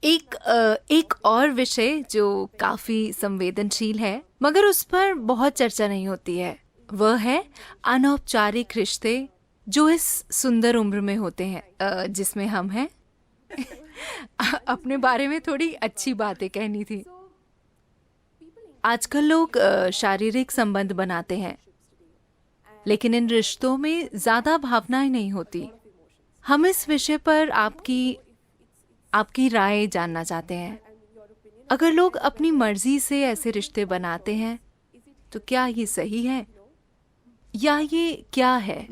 एक और विषय जो काफी संवेदनशील है मगर उस पर बहुत चर्चा नहीं होती है, वह है अनौपचारिक रिश्ते जो इस सुंदर उम्र में होते हैं, जिसमें हम हैं। अपने बारे में थोड़ी अच्छी बातें कहनी थी। आजकल लोग शारीरिक संबंध बनाते हैं, लेकिन इन रिश्तों में ज्यादा भावनाएं नहीं होती। हम इस विषय पर आपकी राय जानना चाहते हैं। अगर लोग अपनी मर्जी से ऐसे रिश्ते बनाते हैं तो क्या ये सही है या ये क्या है?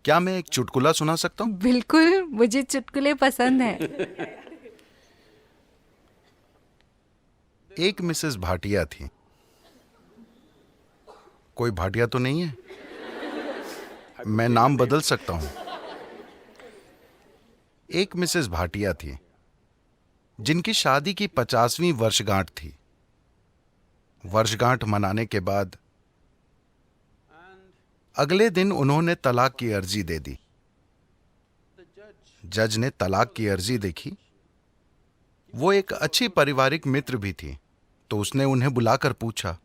क्या मैं एक चुटकुला सुना सकता हूँ? बिल्कुल, मुझे चुटकुले पसंद हैं। एक मिसेस भाटिया थी। कोई भाटिया तो नहीं है? मैं नाम बदल सकता हूँ। एक मिसेस भाटिया थी जिनकी शादी की 50वीं वर्षगांठ थी। वर्षगांठ मनाने के बाद अगले दिन उन्होंने तलाक की अर्जी दे दी। जज ने तलाक की अर्जी देखी। वो एक अच्छी पारिवारिक मित्र भी थी, तो उसने उन्हें बुलाकर पूछा,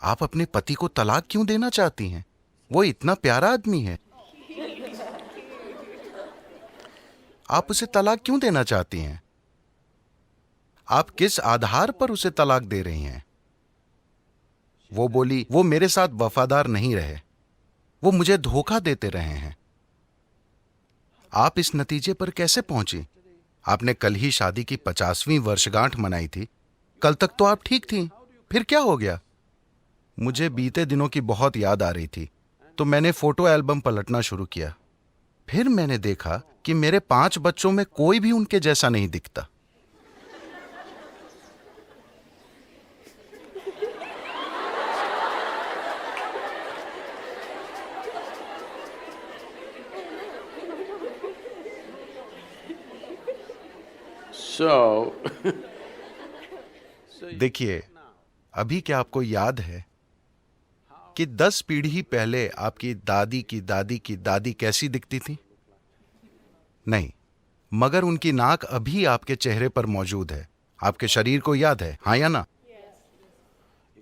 आप अपने पति को तलाक क्यों देना चाहती हैं? वो इतना प्यारा आदमी है। आप उसे तलाक क्यों देना चाहती हैं? आप किस आधार पर उसे तलाक दे रही हैं? वो बोली, वो मेरे साथ वफादार नहीं रहे, वो मुझे धोखा देते रहे हैं। आप इस नतीजे पर कैसे पहुंची? आपने कल ही शादी की 50वीं वर्षगांठ मनाई थी। कल तक तो आप ठीक थी, फिर क्या हो गया? मुझे बीते दिनों की बहुत याद आ रही थी, तो मैंने फोटो एल्बम पलटना शुरू किया। फिर मैंने देखा कि मेरे 5 बच्चों में कोई भी उनके जैसा नहीं दिखता। देखिए, अभी क्या आपको याद है कि 10 पीढ़ी पहले आपकी दादी की दादी की दादी कैसी दिखती थी? नहीं, मगर उनकी नाक अभी आपके चेहरे पर मौजूद है। आपके शरीर को याद है, हाँ या ना?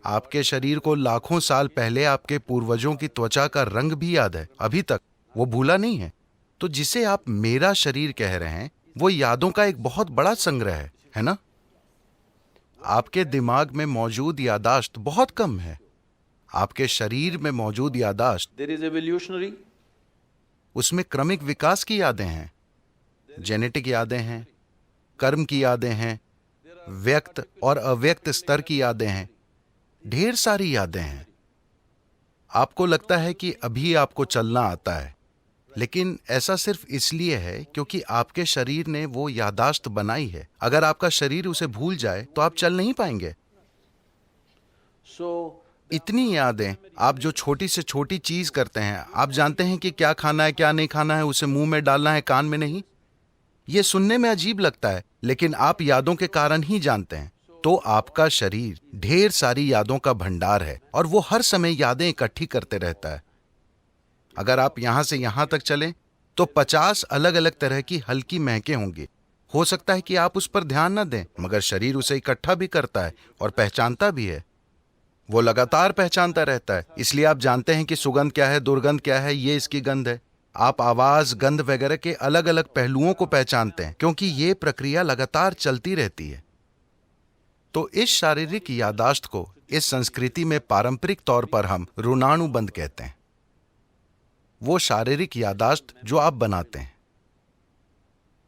आपके शरीर को लाखों साल पहले आपके पूर्वजों की त्वचा का रंग भी याद है, अभी तक वो भूला नहीं है। तो जिसे आप मेरा शरीर कह रहे हैं, वो यादों का एक बहुत बड़ा संग्रह है ना? आपके दिमाग में मौजूद यादाश्त बहुत कम है। आपके शरीर में मौजूद यादाश्त, There is evolutionary. उसमें क्रमिक विकास की यादें हैं, जेनेटिक यादें हैं, कर्म की यादें हैं, व्यक्त और अव्यक्त स्तर की यादें हैं, ढेर सारी यादें हैं। आपको लगता है कि अभी आपको चलना आता है, लेकिन ऐसा सिर्फ इसलिए है क्योंकि आपके शरीर ने वो यादाश्त बनाई है। अगर आपका शरीर उसे भूल जाए तो आप चल नहीं पाएंगे। So इतनी यादें, आप जो छोटी से छोटी चीज करते हैं, आप जानते हैं कि क्या खाना है क्या नहीं खाना है, उसे मुंह में डालना है कान में नहीं। ये सुनने में अजीब लगता है, लेकिन आप यादों के कारण ही जानते हैं। तो आपका शरीर ढेर सारी यादों का भंडार है और वो हर समय यादें इकट्ठी करते रहता है। अगर आप यहां से यहां तक चलें तो 50 अलग अलग तरह की हल्की महकें होंगी। हो सकता है कि आप उस पर ध्यान न दें, मगर शरीर उसे इकट्ठा भी करता है और पहचानता भी है। वो लगातार पहचानता रहता है, इसलिए आप जानते हैं कि सुगंध क्या है, दुर्गंध क्या है, ये इसकी गंध है। आप आवाज, गंध वगैरह के अलग अलग पहलुओं को पहचानते हैं, क्योंकि ये प्रक्रिया लगातार चलती रहती है। तो इस शारीरिक यादाश्त को इस संस्कृति में पारंपरिक तौर पर हम ऋणानुबंध कहते हैं। वो शारीरिक यादाश्त जो आप बनाते हैं।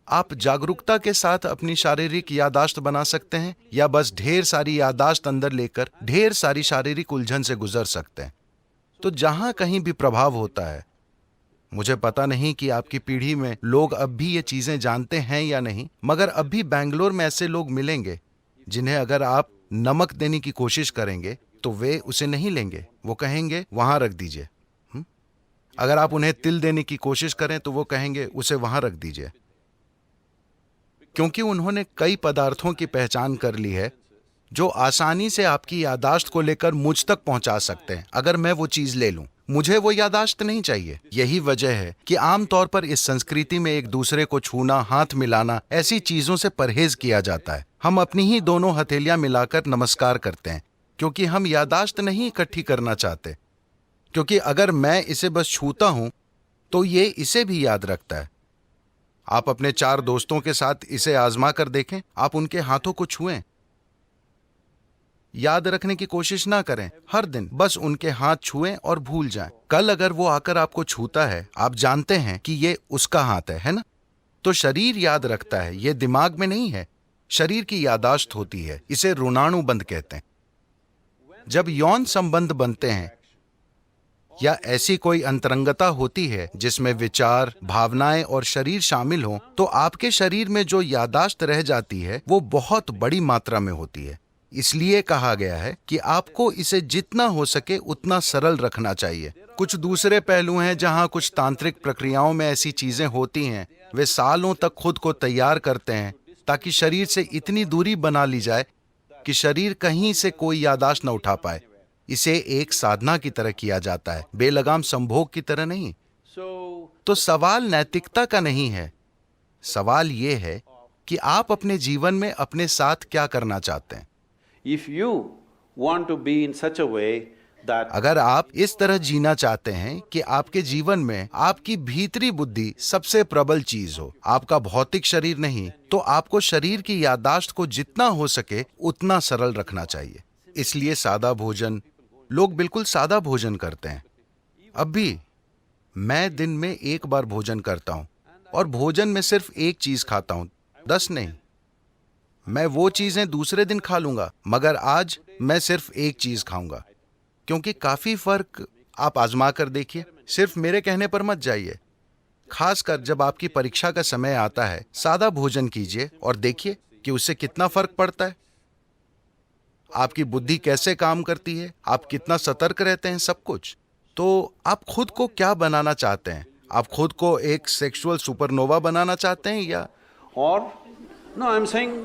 आप जागरूकता के साथ अपनी शारीरिक यादाश्त बना सकते हैं, या बस ढेर सारी यादाश्त अंदर लेकर ढेर सारी शारीरिक उलझन से गुजर सकते हैं। तो जहां कहीं भी प्रभाव होता है, मुझे पता नहीं कि आपकी पीढ़ी में लोग अब भी ये चीजें जानते हैं या नहीं, मगर अब भी बैंगलोर में ऐसे लोग मिलेंगे जिन्हें अगर आप नमक देने की कोशिश करेंगे तो वे उसे नहीं लेंगे। वो कहेंगे वहां रख दीजिए। अगर आप उन्हें तिल देने की कोशिश करें तो वो कहेंगे उसे वहां रख दीजिए, क्योंकि उन्होंने कई पदार्थों की पहचान कर ली है जो आसानी से आपकी यादाश्त को लेकर मुझ तक पहुंचा सकते हैं अगर मैं वो चीज ले लूं। मुझे वो यादाश्त नहीं चाहिए। यही वजह है कि आमतौर पर इस संस्कृति में एक दूसरे को छूना, हाथ मिलाना, ऐसी चीजों से परहेज किया जाता है। हम अपनी ही दोनों हथेलियां मिलाकर नमस्कार करते हैं क्योंकि हम यादाश्त नहीं इकट्ठी करना चाहते। क्योंकि अगर मैं इसे बस छूता हूं तो ये इसे भी याद रखता है। आप अपने 4 दोस्तों के साथ इसे आजमा कर देखें। आप उनके हाथों को छुएं, याद रखने की कोशिश ना करें। हर दिन बस उनके हाथ छुएं और भूल जाएं। कल अगर वो आकर आपको छूता है, आप जानते हैं कि ये उसका हाथ है ना? तो शरीर याद रखता है, ये दिमाग में नहीं है। शरीर की यादाश्त होती है, इसे ऋणानुबंध कहते हैं। जब यौन संबंध बनते हैं या ऐसी कोई अंतरंगता होती है जिसमें विचार, भावनाएं और शरीर शामिल हों, तो आपके शरीर में जो यादाश्त रह जाती है वो बहुत बड़ी मात्रा में होती है। इसलिए कहा गया है कि आपको इसे जितना हो सके उतना सरल रखना चाहिए। कुछ दूसरे पहलू हैं जहां कुछ तांत्रिक प्रक्रियाओं में ऐसी चीजें होती हैं। वे सालों तक खुद को तैयार करते हैं ताकि शरीर से इतनी दूरी बना ली जाए कि शरीर कहीं से कोई यादाश्त न उठा पाए। इसे एक साधना की तरह किया जाता है, बेलगाम संभोग की तरह नहीं। so तो सवाल नैतिकता का नहीं है। सवाल ये है कि आप अपने जीवन में अपने साथ क्या करना चाहते हैं। if you want to be in such a way that अगर आप इस तरह जीना चाहते हैं कि आपके जीवन में आपकी भीतरी बुद्धि सबसे प्रबल चीज हो, आपका भौतिक शरीर नहीं, तो आपको शरीर की यादाश्त को जितना हो सके उतना सरल रखना चाहिए। इसलिए सादा भोजन, लोग बिल्कुल सादा भोजन करते हैं। अब भी मैं दिन में एक बार भोजन करता हूं और भोजन में सिर्फ एक चीज खाता हूं, 10 नहीं। मैं वो चीजें दूसरे दिन खा लूंगा, मगर आज मैं सिर्फ एक चीज खाऊंगा। क्योंकि काफी फर्क आप आजमा कर देखिए, सिर्फ मेरे कहने पर मत जाइए। खासकर जब आपकी परीक्षा का समय आता है, सादा भोजन कीजिए और देखिए कि उससे कितना फर्क पड़ता है। आपकी बुद्धि कैसे काम करती है, आप कितना सतर्क रहते हैं, सब कुछ। तो आप खुद को क्या बनाना चाहते हैं? आप खुद को एक सेक्सुअल सुपरनोवा बनाना चाहते हैं या or no I'm saying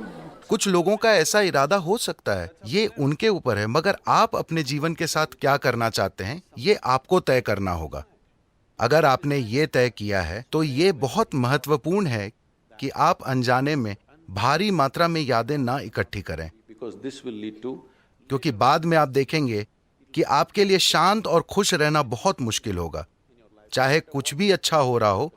कुछ लोगों का ऐसा इरादा हो सकता है, ये उनके ऊपर है। मगर आप अपने जीवन के साथ क्या करना चाहते हैं, ये आपको तय करना होगा। अगर आपने ये तय किया है तो ये बहुत महत्वपूर्ण है कि आप अनजाने में भारी मात्रा में यादें ना इकट्ठी करें, because this will lead to क्योंकि बाद में आप देखेंगे कि आपके लिए शांत और खुश रहना बहुत मुश्किल होगा, चाहे कुछ भी अच्छा हो रहा हो,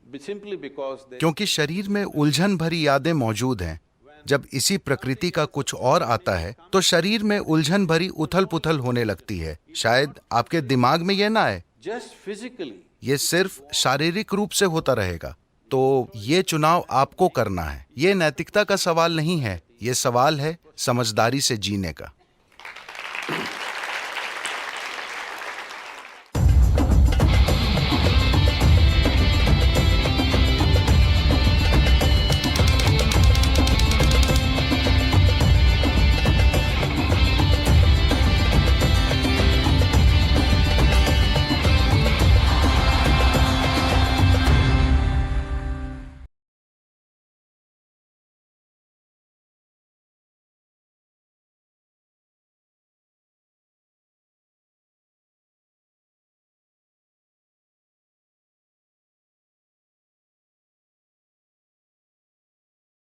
simply because they क्योंकि शरीर में उलझन भरी यादें मौजूद हैं। जब इसी प्रकृति का कुछ और आता है तो शरीर में उलझन भरी उथल पुथल होने लगती है। शायद आपके दिमाग में यह ना आए, just physically ये सिर्फ शारीरिक रूप से होता रहेगा। तो ये चुनाव आपको करना है। ये नैतिकता का सवाल नहीं है, ये सवाल है समझदारी से जीने का।